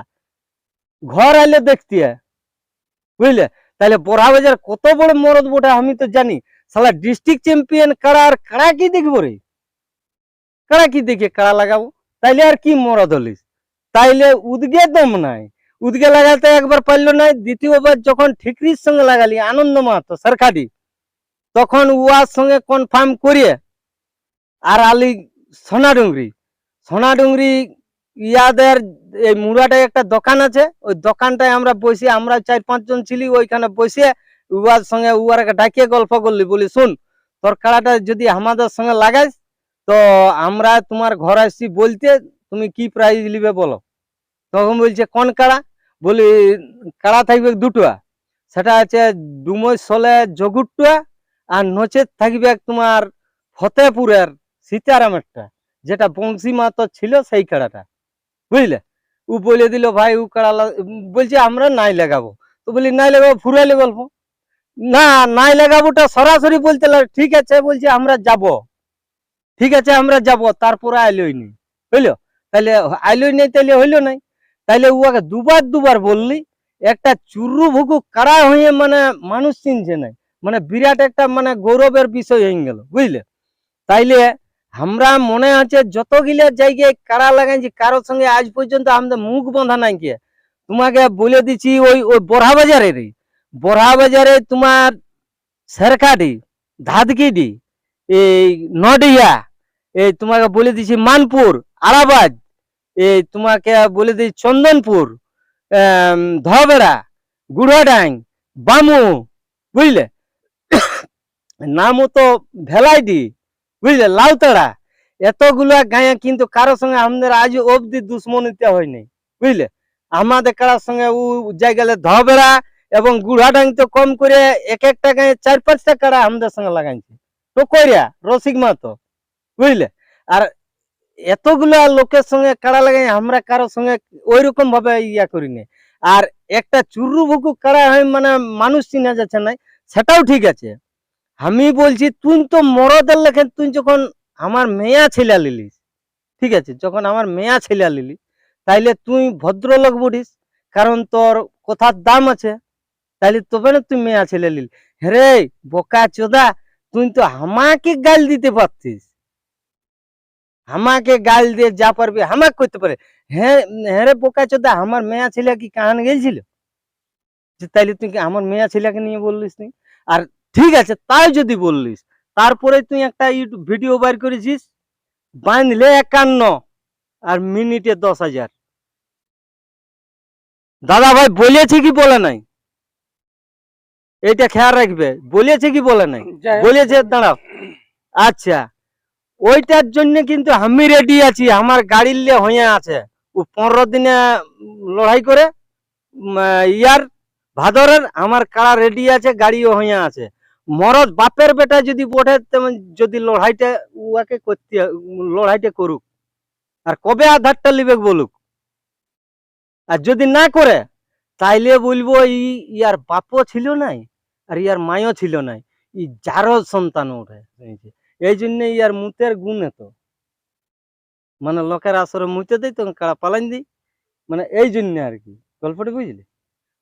ঘর আইলে দেখতে, বুঝলে? তাহলে বড়াবাজার কত বড় মরদ বটে আমি তো জানি। সালা ডিস্ট্রিক্ট চ্যাম্পিয়ন কাড়া, আর কাড়া কি দেখবো রে? কাড়া কি দেখে কাড়া লাগাবো? তাইলে আর কি মরদ হলিস? তাইলে উদগে দম নাই, উদগে লাগাতে একবার পারলো না, দ্বিতীয়বার যখন ঠিকরির সঙ্গে লাগালি আনন্দ মাহাতো সরকারি, তখন উয়ার সঙ্গে কনফার্ম করিয়ে আর আলি সোনাডুঙ্গরি ইয়াদের এই মুরাটায় একটা দোকান আছে, ওই দোকানটায় আমরা বসে, আমরা 4-5 জন ছিলি ওইখানে বসে উয়ার সঙ্গে উয়ারকে ডাকিয়ে গল্প করলি, বলি শুন তোর কাড়াটা যদি আমাদের সঙ্গে লাগাইস তো আমরা তোমার ঘর আসছি বলতে, তুমি কি প্রাইজ নিবে বলো। তখন বলছে কোন কাড়া? বলি কাড়া থাকবে দুটোয়া, সেটা আছে ডুমই সলে জগুরটুয়া, আর নচেত থাকবে তোমার ফতেপুরের সীতারামেরটা, যেটা বংশী মাহাতো ছিল সেই কাড়াটা, বুঝলে? ও বলে দিল ভাই ও কাড়া বলছে আমরা নাই লাগাবো। তো বলি নাই লাগাবো ফুরাইলে গল্প, না নাই লাগাবোটা সরাসরি বলতে ঠিক আছে, বলছে আমরা যাব, ঠিক আছে আমরা যাব। তারপরে আইলই নি, বুঝলো? তাইলে আইলই নেই, তাইলে হইলো নাই। তাইলে উয়াকে দুবার বললি, একটা চুরু ভুকু কারা হয়ে মানে মানুষ চিনছে নাই, মানে বিরাট একটা মানে গৌরবের বিষয় হয়ে গেল, বুঝলে? তাইলে আমরা মনে হচ্ছে যতগুলা জায়গায় কারা লাগাইছি, কারোর সঙ্গে আজ পর্যন্ত আমাদের মুখ বন্ধা নাই। কে তোমাকে বলে দিচ্ছি, ওই ওই বড়াবাজারে তোমার শেরকাডি, ধাদকিডি, এই নডিয়া, এই তোমাকে বলে দিচ্ছি মানপুর, আরাবাদ, এই তোমাকে বলে দিই চন্দনপুর, ধবেড়া, গুড়াডাং, বামু, বুঝলে? নামও তো ভেলাইটি, বুঝলে, লাউতাড়া। এতগুলা গায়ে কিন্তু কারোর সঙ্গে আমাদের আজ অব্দি দুশ্মনীতে হয়নি, বুঝলে। আমাদের কারার সঙ্গে ও যাই গেলে ধবেড়া এবং গুড়াডাং তো কম করে এক একটা গায়ে 4-5টা কাড়া আমাদের সঙ্গে লাগাইছে তো কইরা রসিক মাতো, বুঝলে। আর এতগুলা লোকের সঙ্গে কাড়া লাগাই আমরা কারোর সঙ্গে ওই রকম ভাবে ইয়া করিনি। আর একটা চুরু ভুকু কাড়া হয় মানে মানুষ চিনা যাচ্ছে না, সেটাও ঠিক আছে। আমি বলছি তুই তো মরদের লেখেন, তুই যখন আমার মেয়া ছেলে লিলিস, ঠিক আছে, যখন আমার মেয়া ছেলে লিলি, তাইলে তুই ভদ্রলোক বুঝিস, কারণ তোর কথার দাম আছে, তাইলে তবে না তুই মেয়া ছেলে লিলি। হে বোকা চোদা, তুই তো আমাকে গাল দিতে পারতিস, আমাকে গাল দিয়ে যা পারবি আমাকে করতে পারে। হ্যাঁ, হ্যাঁ রে বোকা চোদা, আমার মেয়া ছেলে কি কাহান গেছিল, যে তাইলে তুই কি আমার মেয়া ছেলেকে নিয়ে বললিস নি? আর ঠিক আছে, তাই যদি বললিস, তারপরে তুই একটা ইউটিউব ভিডিও বাইর করেছিস, বাঁধলে 51 আর মিনিটে 10,000। দাদা ভাই বলেছে কি বলে নাই, এইটা খেয়াল রাখবে, বলেছে কি বলে নাই? যাই হোক, বলেছে, দাঁড়াও। আচ্ছা, ওইটার জন্য কিন্তু আমি রেডি আছি, আমার গাড়ির লিয়ে হয়ে আছে। ও 15 দিনে লড়াই করে ইয়ার ভাদরের আমার কারা রেডি আছে, গাড়িও হয়ে আছে। মরদ বাপের বেটা যদি বটে, তেমন যদি লড়াইটা উহাকে করতে, লড়াইটা করুক, আর কবে আধারটা লিবে বলুক। আর যদি না করে, তাইলে বলবো ইয়ার বাপও ছিল নাই আর ইয়ার মায়ও ছিল নাই, ই যারও সন্তান ওঠে। এই জন্য ইয়ার মুতের গুণ এত, মানে লোকের আসরে মুতে দেয় তখন কাড়া পালাইন দিই, মানে এই জন্য আর কি গল্পটা, বুঝলি।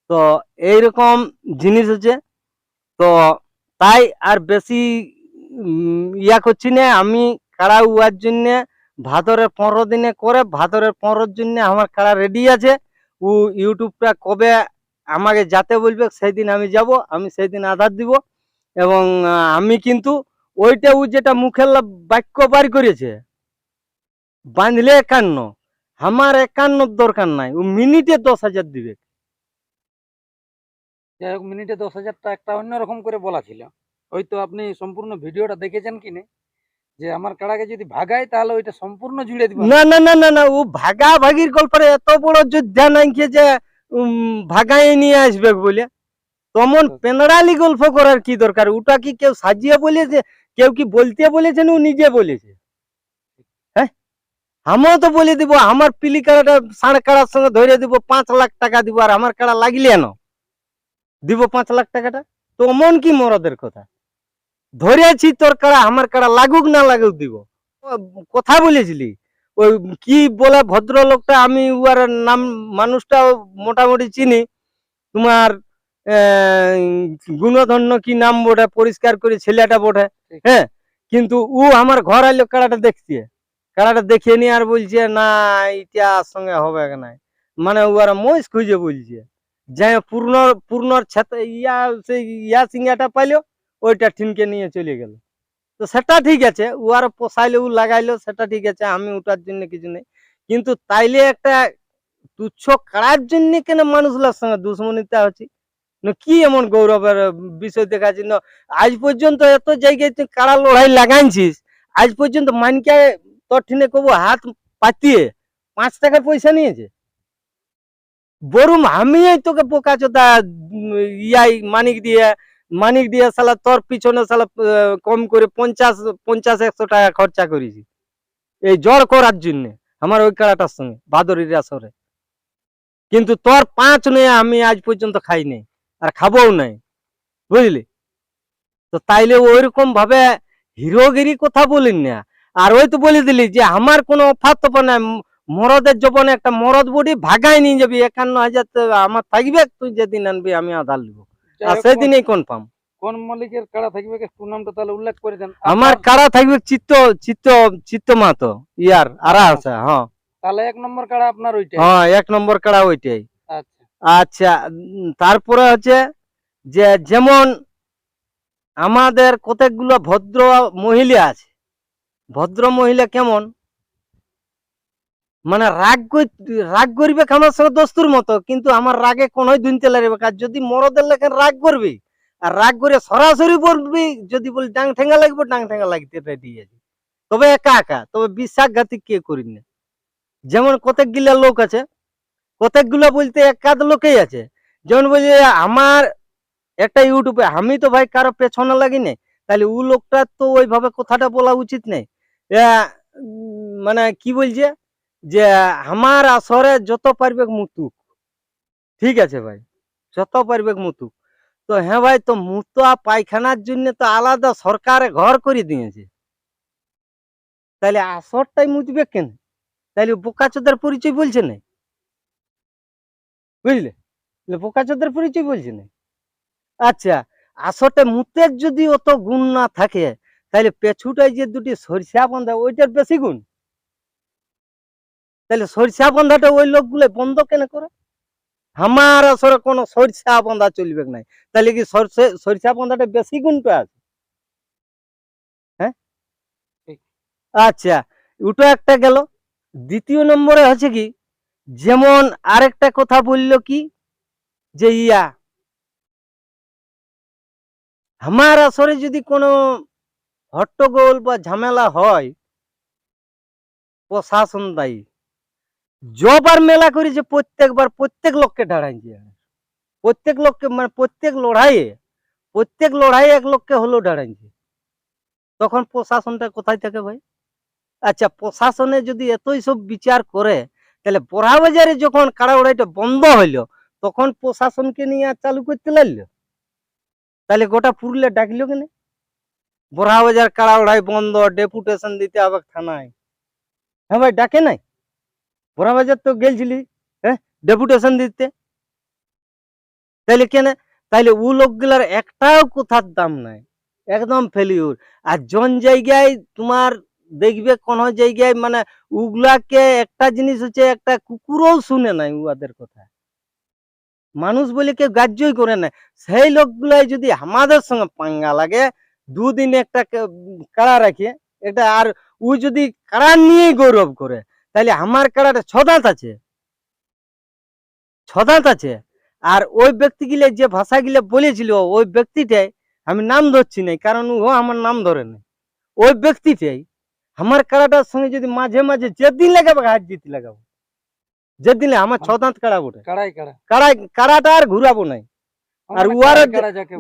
তো এইরকম জিনিস হচ্ছে। তো তাই আর বেশি ইয়া করছি না আমি। কাড়া উয়ার জন্য ভাদরের 15 দিনে করে, ভাদরের 15 জন্য আমার কাড়া রেডি আছে। ও ইউটিউবটা কবে আমাকে যাতে বলবে সেই দিন আমি যাব, আমি সেই দিন আধার দিব। এবং আমি কিন্তু ওইটা ও যেটা মুখের বাক্য বার করেছে, বাঁধলে 51, আমার 51 দরকার নাই, ও মিনিটে 10,000 দিবে। যাই হোক, মিনিটে 10,000টা একটা অন্যরকম করে বলা ছিল। হয়তো আপনি সম্পূর্ণ ভিডিওটা দেখেছেন কিনে, যে আমার কাড়াকে যদি ভাগায় তাহলে ওইটা সম্পূর্ণ জুড়ে দিব। না না না না না, ও ভাগাভাগির গল্পে এত বড় যোদ্ধা নাই যে ভাগাই নিয়ে আসবে বলে। তেমন পেনড়ালি গল্প করার কি দরকার? ওটা কি কেউ সাজিয়ে বলেছে, কেউ কি বলতে বলেছেন, ও নিজে বলেছে। হ্যাঁ, আমিও তো বলে দিব, আমার পিলি কাড়াটা ষাঁড় কাড়ার সঙ্গে ধরে দিব, 5 লাখ টাকা দিব, আর আমার কাড়া লাগিলে না দিব 5 লাখ টাকাটা। তো মন কি মরদের কথা, ধরেছি তোর কাড়া, আমার কাড়া লাগুক না লাগুক দিব। কথা বলেছিলি ওই কি বলে ভদ্রলোকটা, আমি উয়ার নাম মানুষটা মোটামুটি চিনি, তোমার গুণধন্য কি নাম বটে, পরিষ্কার করে ছেলেটা বটে। হ্যাঁ, কিন্তু ও আমার ঘর আইলো কাড়াটা দেখছে, কাড়াটা দেখে নি আর বলছে না এটা সঙ্গে হবে না, মানে উয়ার মহিষ খুঁজে বলছে যে পূর্ণর ইয়া সিঙ্গাটা পাইলো, ওইটা ঠিনকে নিয়ে চলে গেল। তো সেটা ঠিক আছে, ও আর পোষাইলে, ও লাগাইলো, সেটা ঠিক আছে, আমি ওটার জন্য কিছু নেই। কিন্তু তাইলে একটা তুচ্ছ কাড়ার জন্য কেন মানুষগুলোর সঙ্গে দুশ্মনীতে হচ্ছে? কি এমন গৌরবের বিষয় দেখাচ্ছি না? আজ পর্যন্ত এত জায়গায় তুই কাড়া লড়াই লাগাইছিস, আজ পর্যন্ত মানকে তোর ঠিনে কবো হাত পাতিয়ে 5 টাকার পয়সা নিয়েছে? বরুম আমি তোকে বোকা চোদা ইয়াই মানিক দিয়ে শালা তোর পিছনে শালা কম করে 50-100 টাকা খরচা করেছি এই জড় করার জন্য আমার ওই কাড়াটার সঙ্গে ভাদরের আসরে। কিন্তু তোর 5 নিয়ে আমি আজ পর্যন্ত খাই নাই, আর খাবও নাই, বুঝলি। তো তাইলে ওইরকম ভাবে হিরোগিরি কথা বলিন না। আর ওই তো বলে দিলি যে আমার কোনো অফার তো নাই, মরদের জবনে একটা মরদ বডি ভাগাই নিয়ে যাবি, 51,000 আমার থাকবে, তুই যেদিন আনবি আমি আধার লিব, আর সেদিনই কনফার্ম। কোন মালিকের কাড়া থাকবে একটু নামটা তাহলে উল্লেখ করে দেন। আমার কাড়া থাকবে চিত্ত মাতো ইয়ার আরা আছে। হ্যাঁ, তাহলে 1 নম্বর কাড়া আপনার ওইটাই। হ্যাঁ, 1 নম্বর কাড়া ওইটাই। আচ্ছা আচ্ছা, তারপরে হচ্ছে যে যেমন আমাদের কতগুলো ভদ্র মহিলা আছে, ভদ্র মহিলা কেমন, মানে রাগ করবে আমার সঙ্গে দস্তুর মতো, কিন্তু আমার রাগে কোনোই দুনতে লাগবে। আর যদি মরদের লেখেন রাগ করবি, আর রাগ করে সরাসরি বলবি, যদি বলি ডাং ঠেঙ্গা লাগবে, ডাং ঠেঙ্গা লাগতে রেডি আছে। তবে একা একা, তবে বিশ্বাসঘাতী কে করি না। যেমন কতকগুলা লোক আছে, কতকগুলা বলতে একাধ লোকেই আছে, যেমন বলছে আমার একটা ইউটিউবে, আমি তো ভাই কারো পেছনে লাগি নাই, তাহলে ও লোকটা তো ওইভাবে কথাটা বলা উচিত নেই। মানে কি বলছে যে আমার আসরে যত পারবে মুতুক, ঠিক আছে ভাই, যত পারবে মুতুক। তো হ্যাঁ ভাই, তো মুতা পায়খানার জন্য তো আলাদা সরকার ঘর করে দিয়েছে, তাহলে আসরটাই মুতবে কেন? তাহলে বোকাচোদার পরিচয় বলছে না, বুঝলে? বোকাচোদার পরিচয় বলছে না। আচ্ছা, আসরটা মুতের যদি অত গুণ না থাকে, তাহলে পেছুটায় যে দুটি সরিষা বন্ধা, ওইটার বেশি গুণ। তাহলে সরিষা বন্ধাটা ওই লোকগুলো বন্ধ কেন করে? আমার আসরে কোনো সরিষা বন্ধা চলবে নাই, তাহলে কি সরিষা বন্ধাটা বেশি গুণ পে আছে? হ্যাঁ, আচ্ছা, ওটা একটা গেল। দ্বিতীয় নম্বরে হচ্ছে কি, যেমন আরেকটা কথা বলল কি, যে আমার আসরে যদি কোনো হট্টগোল বা ঝামেলা হয়, প্রশাসন দায়ী। যবার মেলা করেছে প্রত্যেকবার প্রত্যেক লোককে দাঁড়াইছে, প্রত্যেক লোককে, মানে প্রত্যেক লড়াইয়ে এক লোককে হলেও দাঁড়াইছে। তখন প্রশাসনটা কোথায় থাকে ভাই? আচ্ছা, প্রশাসনে যদি এতই সব বিচার করে, তাহলে বড়াবাজারে যখন কাড়াউড়াইটা বন্ধ হইলো, তখন প্রশাসনকে নিয়ে চালু করতে লাগলো, তাহলে গোটা পুরুলিয়া ডাকলো কেন? বড়াবাজার কাড়াউড়াই বন্ধ, ডেপুটেশন দিতে হবে থানায়। হ্যাঁ ভাই, ডাকে নাই? বড়াবাজার তো গেলছিলি, হ্যাঁ, ডেপুটেশন দিতে, তাইলে কেন? তাইলে ও লোকগুলার একটাও কথার দাম নাই, একদম ফেলিউর। আর জন জায়গায় তোমার দেখবে কোন জায়গায়, মানে উগুলাকে একটা জিনিস হচ্ছে, একটা কুকুরও শুনে নাই উহাদের কথা, মানুষ বলে কেউ গ্রাহ্যই করে না। সেই লোকগুলাই যদি আমাদের সঙ্গে পাঙ্গা লাগে, দুদিন একটা কাড়া রাখে এটা, আর ও যদি কাড়া নিয়ে গৌরব করে, তাহলে আমার কাড়াটা ছদাঁত আছে, ছদাঁত আছে। আর ওই ব্যক্তিগুলো যে ভাষাগুলো বলেছিল, ওই ব্যক্তিটাই, আমি নাম ধরছি নাই কারণ ও আমার নাম ধরে নাই, ওই ব্যক্তিটাই আমার কাড়াটার সঙ্গে যদি মাঝে মাঝে যেদিন লাগাবো হাত জিতে লাগাবো, যেদিন আমার ছদাঁত কাড়া বটে, কাড়াটা আর ঘুরাবো নাই। আর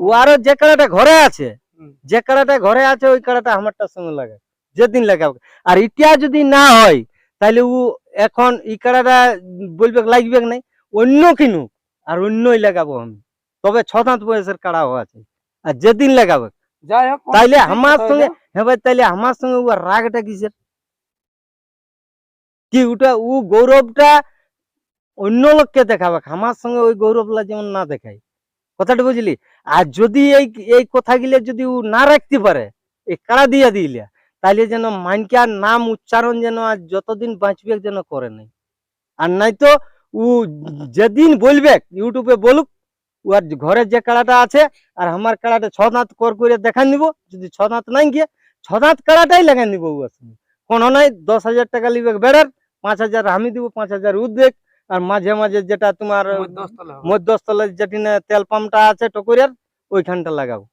ওয়ারও যে কাড়াটা ঘরে আছে, যে কাড়াটা ঘরে আছে, ওই কাড়াটা আমারটার সঙ্গে লাগাবে যেদিন লাগাবো। আর ইটা যদি না হয়, তাহলে ও এখন এই কাড়াটা বলবে লাগবে নাই, অন্য কিনু আর অন্যই লাগাবো আমি, তবে 6 দাঁত বয়সের কাড়াও আছে। আর যেদিন লাগাবে, যাই হোক, তাইলে আমার সঙ্গে, হ্যাঁ ভাই, তাইলে আমার সঙ্গে ও রাগটা কিসের? কি ওটা, ও গৌরবটা অন্য লোককে দেখাবে, আমার সঙ্গে ওই গৌরবলা যেমন না দেখায়, কথাটা বুঝলি? আর যদি এই এই কথাগুলো যদি ও না রাখতে পারে, এই কাড়া দিয়া দিলে, তাইলে যেন মানকার নাম উচ্চারণ যেন আর যতদিন বাঁচবে যেন করে নাই। আর নাই তো ও যেদিন বলবে ইউটিউবে বলুক, ওর ঘরে যে কাড়াটা আছে আর আমার কাড়াটা 6 দাঁত করে দেখান নিব, যদি 6 দাঁত নাই গিয়ে 6 দাঁত কাড়াটাই লাগাই নিব। ওর সঙ্গে কোনো নাই, 10,000 টাকা লিবে বেড়ার, 5,000 আমি দিব, 5,000 উদ্বেগ। আর মাঝে মাঝে যেটা তোমার মধ্যস্থলের যেটি না তেল পাম্পটা আছে টকুরের, ওইখানটা লাগাবো,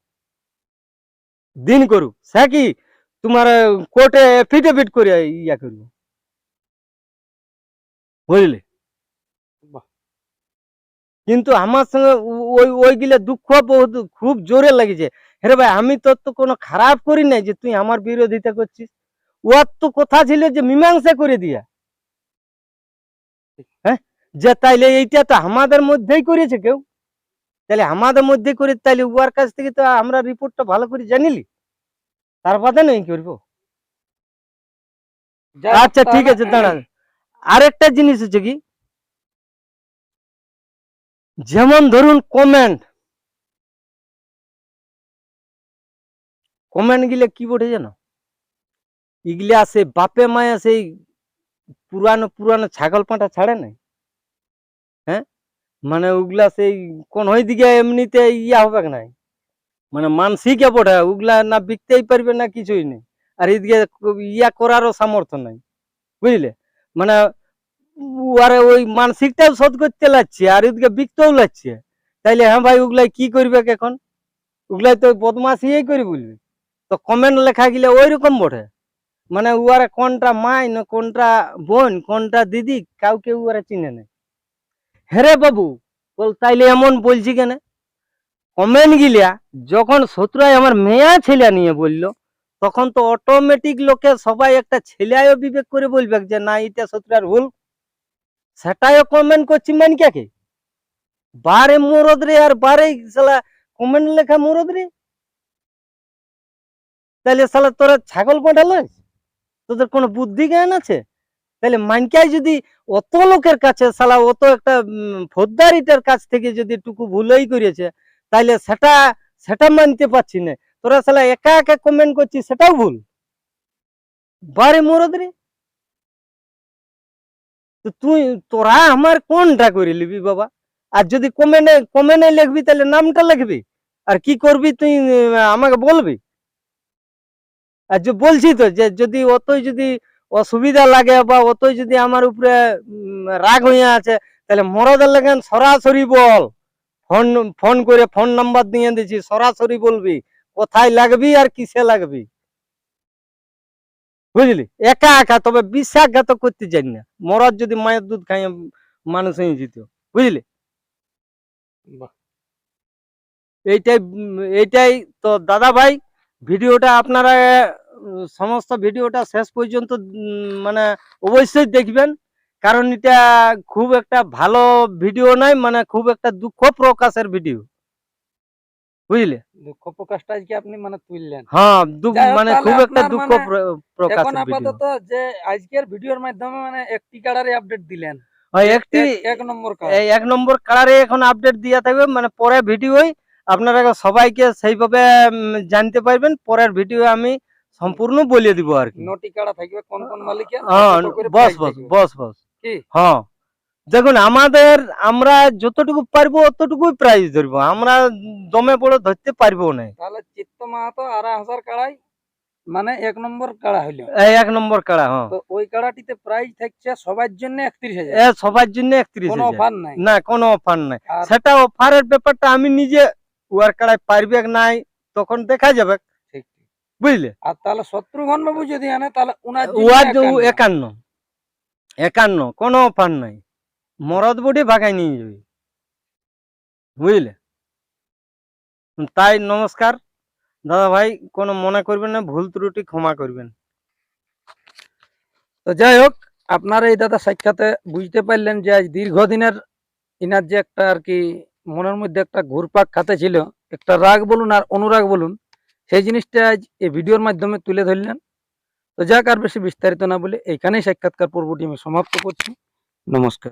দিন করুক সে কি তোমার কোর্টে এফিডেভিট করে ইয়া করবো, বুঝলি? কিন্তু আমার সঙ্গে ওইগুলা দুঃখ বহুত খুব জোরে লাগছে। হ্যাঁ ভাই, আমি তোর তো কোনো খারাপ করি নাই যে তুই আমার বিরোধিতা করছিস। ওর তো কথা ছিল যে মীমাংসা করে দিয়া, হ্যাঁ, যে তাইলে এইটা তো আমাদের মধ্যেই করেছে কেউ, তাহলে আমাদের মধ্যে করে, তাইলে উয়ার কাছ থেকে তো আমরা রিপোর্টটা ভালো করে জানিলি, তার বাদে নয় করবো। আচ্ছা ঠিক আছে, দাঁড়ান। আরেকটা জিনিস হচ্ছে কি, যেমন ধরুন কমেন্ট গিলে কি বটে জানো, এগুলা আছে বাপে মায়া সেই পুরানো পুরানো ছাগল পাঁঠা ছাড়ে নাই, হ্যাঁ, মানে ওগুলা সেই কোন ওই দিকে এমনিতে ইয়া হবে নাই, মানে মানসিকে বটে, ওগুলা না বিকতেই পারবে না কিছুই নেই, আর এদিকে ইয়া করারও সামর্থ্য নাই, বুঝলে? মানে আরে ওই মানসিকটাও শোধ করতে লাগছে আর এদিকে বিকতেও লাগছে, তাইলে হ্যাঁ ভাই, ওগুলাই কি করবে এখন? ওগুলাই তো বদমাশিই করে বলবি। তো কমেন্ট লেখা গেলে ওই রকম বটে, মানে উয়ারা কোনটা মাই না কোনটা বোন কোনটা দিদি কাউকে উয়ারা চিনে না। হেরে বাবু বল তাইলে এমন বলছি কেন? কমেন্ট গিলা যখন শত্রুরাই আমার মেয়া ছেলে নিয়ে বললো, তখন তো অটোমেটিক লোকে সবাই একটা ছেলেও বিবেক করে বলবে যে না এটা শত্রুরার ভুল। সেটাও কমেন্ট করছি মানকাকে, বারে মরদ রে আর বারে শালা কমেন্ট লেখা মরদ রে। তাহলে শালা তোরা ছাগল পাঠালস? তোদের কোনো বুদ্ধি জ্ঞান আছে? তাহলে মানকাই যদি অত লোকের কাছে শালা অত একটা ফৌজদারিটার কাছ থেকে যদি টুকু ভুলই করেছে, তাইলে সেটা সেটা মানতে পারছি না। তোরা শালা একা একা কমেন্ট করছিস, সেটাও ভুল। বারে মরদ রে, তো তুই তোরা আমার কোনটা করে লিবি বাবা? আর যদি কমেন্টে লিখবি তাহলে নামটা লিখবি, আর কি করবি তুই আমাকে বলবি। আর যে বলছি তো যে যদি অতই যদি অসুবিধা লাগে বা অতই যদি আমার উপরে রাগ হইয়া আছে, তাহলে মরদের লেগেন সরাসরি বল। ফোন ফোন করে ফোন নাম্বার দিয়ে দিছি, সরাসরি বলবি কোথায় লাগবি আর কিসে লাগবি, বুঝলি? একা একা তবে বিশ্বাসঘাত করতে জানি না। মরদ যদি মায়ের দুধ খাইয়ে মানুষ হয়ে যেত, বুঝলি? বাহ। এইটাই তো দাদা ভাই, ভিডিওটা আপনারা সমস্ত ভিডিওটা শেষ পর্যন্ত মানে অবশ্যই দেখবেন, কারণ এটা খুব একটা ভালো ভিডিও নয়, মানে খুব একটা দুঃখ প্রকাশের ভিডিও, বুঝলে? দুঃখ প্রকাশটা আজকে আপনি মানে তুললেন। হ্যাঁ যাই হোক, মানে তাহলে খুব একটা আপনার দুঃখ মানে এখন প্রকাশের ভিডিও। আপাতত যে আজকের ভিডিওর মাধ্যমে মানে একটি কাড়ারে আপডেট দিলেন, হয় একটি এক নম্বর কাড়া। এই 1 নম্বর কালারে এখন আপডেট দিয়া থাকবে, মানে পরে ভিডিওই আপনারা সবাইকে সেইভাবে জানতে পারবেন। পরের ভিডিও আমি সম্পূর্ণ বলে দিব আর কি। নটি কাড়া থাকবে কোন কোন মালিকের, হ্যাঁ কত করে বস price বস থাকবে। বস বস কি? হ্যাঁ দেখুন, আমরা যতটুকু পারবো অতটুকুই প্রাইস ধরবো, আমরা দমে বড় ধরতে পারবো না। তাহলে চিত্ত মাহাতো 2,500 কাড়াই মানে 1 নম্বর কাড়া হইলো। এই 1 নম্বর কাড়া, হ্যাঁ। তো ওই কাড়াটিতে প্রাইস থাকছে সবার জন্য 31,000। সবার জন্য কোনো 31,000। অফার নাই। না কোনো অফার নাই। আর সেটা অফারের ব্যাপারটা আমি নিজে উয়ার কাড়ায় পারবে নাই তখন দেখা যাবে, ঠিক ঠিক। বুঝলে? আর তাহলে শত্রুঘ্ন বাবু যদি আনে তাহলে উনার জন্য উয়ার 51। 51 কোনো অফার নাই, মরদ বুড়ি ভাগাই নিয়ে যাবে, বুঝলে? তাই নমস্কার দাদা ভাই, কোনো মনে করবেন না, ভুল ত্রুটি ক্ষমা করবেন। তো যাই হোক, আপনারা এই দাদা সাক্ষাতে বুঝতে পারলেন যে আজ দীর্ঘদিনের ইনার যে একটা আর কি মনের মধ্যে একটা ঘুরপাক খাতে ছিল, একটা রাগ বলুন আর অনুরাগ বলুন, সেই জিনিসটা আজ এই ভিডিওর মাধ্যমে তুলে ধরলেন। তো যাক, আর বেশি বিস্তারিত না বলে এইখানেই সাক্ষাৎকার পর্বটি আমি সমাপ্ত করছি। নমস্কার।